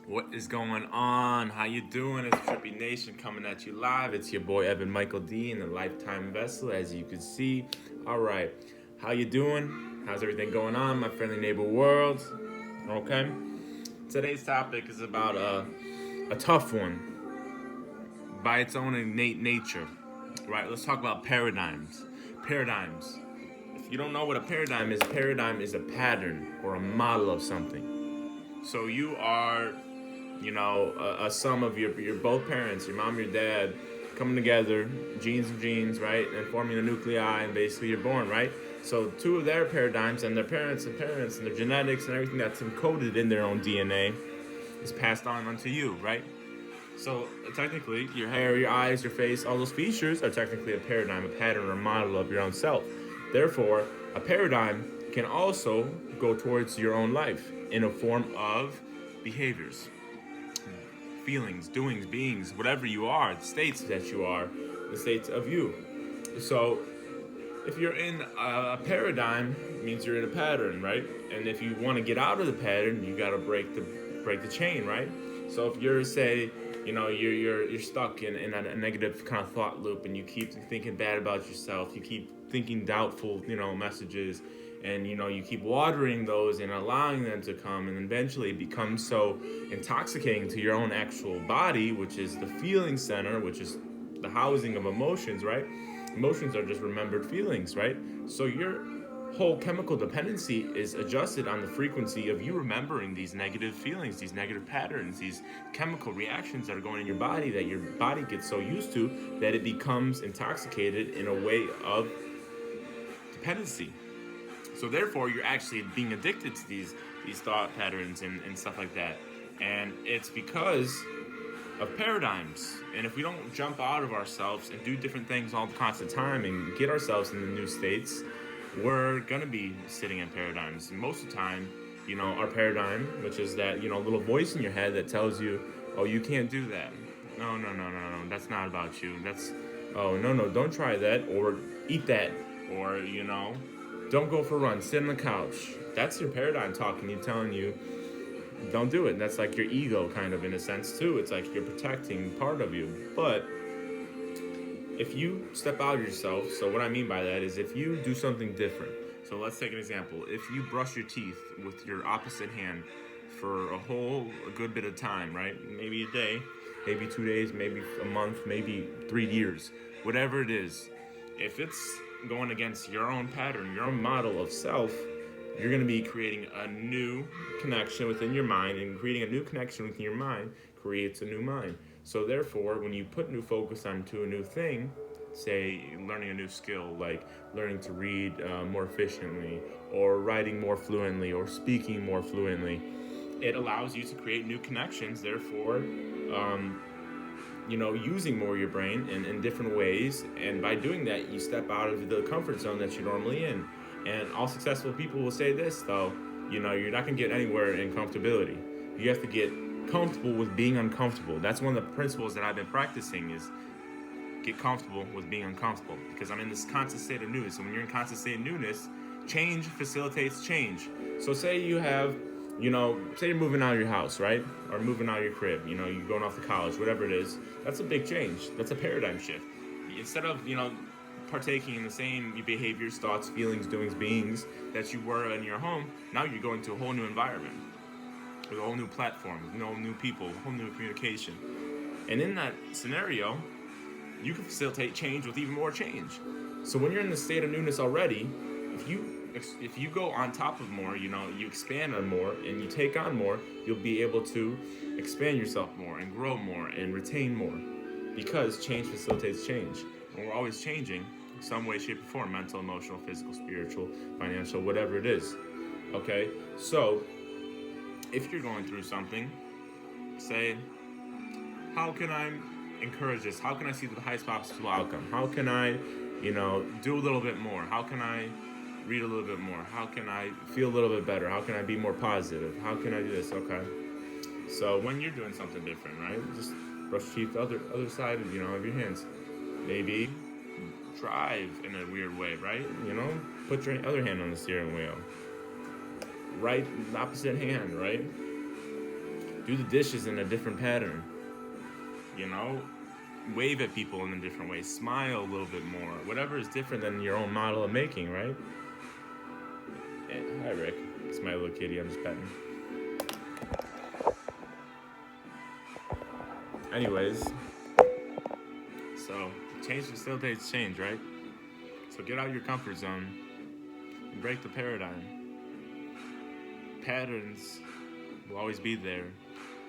What is going on? How you doing? It's Trippy Nation coming at you live. It's your boy Evan Michael D in the Lifetime Vessel, as you can see. All right, how you doing? How's everything going on, my friendly neighbor world? Okay. Today's topic is about a tough one by its own innate nature. Right. Let's talk about paradigms. Paradigms. If you don't know what a paradigm is a pattern or a model of something. So you are a sum of your both parents, your mom, your dad, coming together, genes and genes, right, and forming a nuclei, and basically you're born, right? So two of their paradigms and their parents and their genetics and everything that's encoded in their own DNA is passed on onto you, right? So technically, your hair, your eyes, your face, all those features are technically a paradigm, a pattern, or a model of your own self. Therefore, a paradigm can also go towards your own life in a form of behaviors, feelings, doings, beings, whatever you are, the states that you are, the states of you. So if you're in a paradigm, it means you're in a pattern, right? And if you want to get out of the pattern, you got to break the chain, right? So if you're say, you're stuck in a negative kind of thought loop, and you keep thinking bad about yourself, you keep thinking doubtful, messages, and you keep watering those and allowing them to come, and eventually it becomes so intoxicating to your own actual body, which is the feeling center, which is the housing of emotions, right? Emotions are just remembered feelings, right? So your whole chemical dependency is adjusted on the frequency of you remembering these negative feelings, these negative patterns, these chemical reactions that are going in your body, that your body gets so used to that it becomes intoxicated in a way of dependency. So therefore, you're actually being addicted to these thought patterns and stuff like that. And it's because of paradigms. And if we don't jump out of ourselves and do different things all the constant time and get ourselves in the new states, we're gonna be sitting in paradigms. And most of the time, our paradigm, which is that, little voice in your head that tells you, oh, you can't do that. No, no, no, no, no, that's not about you. That's, oh, no, no, don't try that, or eat that, or, don't go for a run, sit on the couch. That's your paradigm talking, you telling you, don't do it. And that's like your ego, kind of, in a sense, too. It's like you're protecting part of you. But if you step out of yourself, so what I mean by that is if you do something different. So let's take an example. If you brush your teeth with your opposite hand for a good bit of time, right? Maybe a day, maybe 2 days, maybe a month, maybe 3 years, whatever it is. If it's going against your own pattern, your own model of self, you're going to be creating a new connection within your mind, and creating a new connection within your mind creates a new mind. So therefore, when you put new focus onto a new thing, say learning a new skill, like learning to read more efficiently, or writing more fluently, or speaking more fluently, it allows you to create new connections. Therefore, using more of your brain in different ways. And by doing that, you step out of the comfort zone that you're normally in. And all successful people will say this, though, you're not going to get anywhere in comfortability. You have to get comfortable with being uncomfortable. That's one of the principles that I've been practicing, is get comfortable with being uncomfortable, because I'm in this constant state of newness. And when you're in constant state of newness, change facilitates change. So say you have, say you're moving out of your house, right? Or moving out of your crib, you're going off to college, whatever it is. That's a big change. That's a paradigm shift. Instead of, partaking in the same behaviors, thoughts, feelings, doings, beings that you were in your home, now you're going to a whole new environment, with a whole new platform, new people, a whole new communication. And in that scenario, you can facilitate change with even more change. So when you're in the state of newness already, if you go on top of more, you expand on more and you take on more, you'll be able to expand yourself more and grow more and retain more, because change facilitates change. And we're always changing in some way, shape, or form: mental, emotional, physical, spiritual, financial, whatever it is. Okay? So if you're going through something, say, how can I encourage this? How can I see the highest possible outcome? How can I, do a little bit more? How can I read a little bit more? How can I feel a little bit better? How can I be more positive? How can I do this? Okay. So when you're doing something different, right? Just brush teeth the other side of your hands. Maybe drive in a weird way, right? Put your other hand on the steering wheel. Right, opposite hand, right? Do the dishes in a different pattern. You know, wave at people in a different way. Smile a little bit more. Whatever is different than your own model of making, right? Hey, hi, Rick. It's my little kitty. I'm just petting. Anyways, so change facilitates change, right? So get out of your comfort zone and break the paradigm. Patterns will always be there,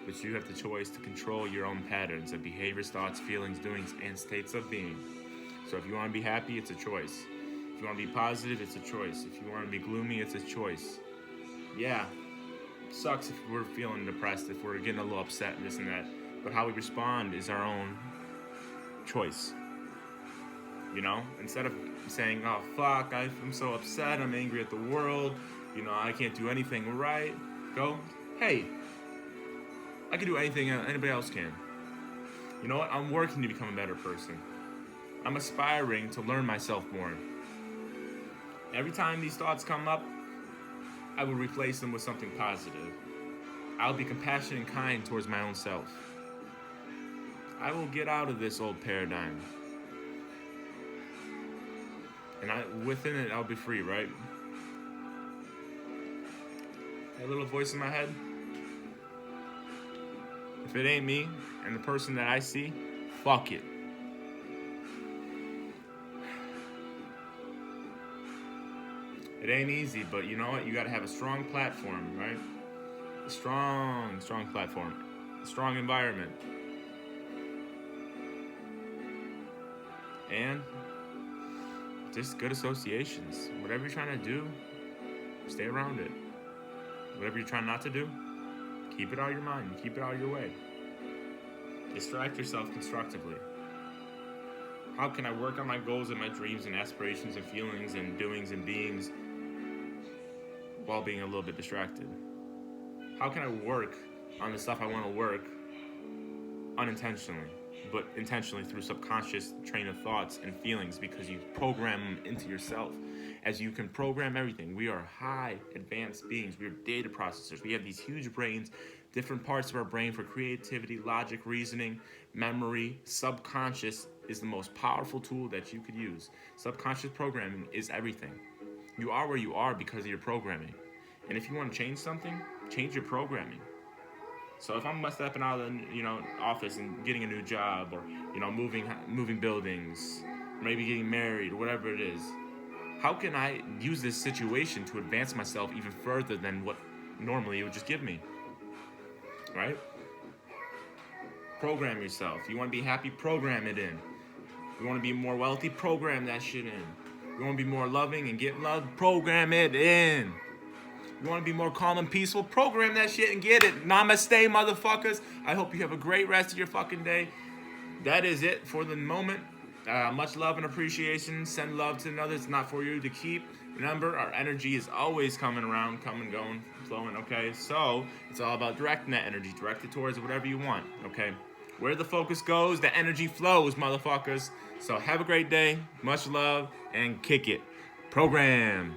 but you have the choice to control your own patterns of behaviors, thoughts, feelings, doings, and states of being. So if you want to be happy, it's a choice. If you want to be positive, it's a choice. If you want to be gloomy, it's a choice. Yeah, sucks if we're feeling depressed, if we're getting a little upset and this and that. But how we respond is our own choice. You know, instead of saying, oh, fuck, I'm so upset, I'm angry at the world, you know, I can't do anything right, go, hey, I can do anything anybody else can. You know what, I'm working to become a better person. I'm aspiring to learn myself more. Every time these thoughts come up, I will replace them with something positive. I'll be compassionate and kind towards my own self. I will get out of this old paradigm. And within it, I'll be free, right? That little voice in my head, if it ain't me and the person that I see, fuck it. It ain't easy, but you know what? You gotta have a strong platform, right? A strong platform. A strong environment. And just good associations. Whatever you're trying to do, stay around it. Whatever you're trying not to do, keep it out of your mind. Keep it out of your way. Distract yourself constructively. How can I work on my goals and my dreams and aspirations and feelings and doings and beings while being a little bit distracted? How can I work on the stuff I want to work unintentionally, but intentionally through subconscious train of thoughts and feelings, because you program them into yourself? As you can program everything. We are high advanced beings. We are data processors. We have these huge brains, different parts of our brain for creativity, logic, reasoning, memory. Subconscious is the most powerful tool that you could use. Subconscious programming is everything. You are where you are because of your programming. And if you want to change something, change your programming. So if I'm stepping out of the office and getting a new job, or moving buildings, maybe getting married, or whatever it is, how can I use this situation to advance myself even further than what normally it would just give me? Right? Program yourself. You want to be happy? Program it in. You want to be more wealthy? Program that shit in. You want to be more loving and get love? Program it in. You want to be more calm and peaceful? Program that shit and get it. Namaste, motherfuckers. I hope you have a great rest of your fucking day. That is it for the moment. Much love and appreciation. Send love to others. It's not for you to keep. Remember, our energy is always coming around, coming, going, flowing, okay? So it's all about directing that energy. Direct it towards whatever you want, okay? Where the focus goes, the energy flows, motherfuckers. So have a great day. Much love and kick it. Program.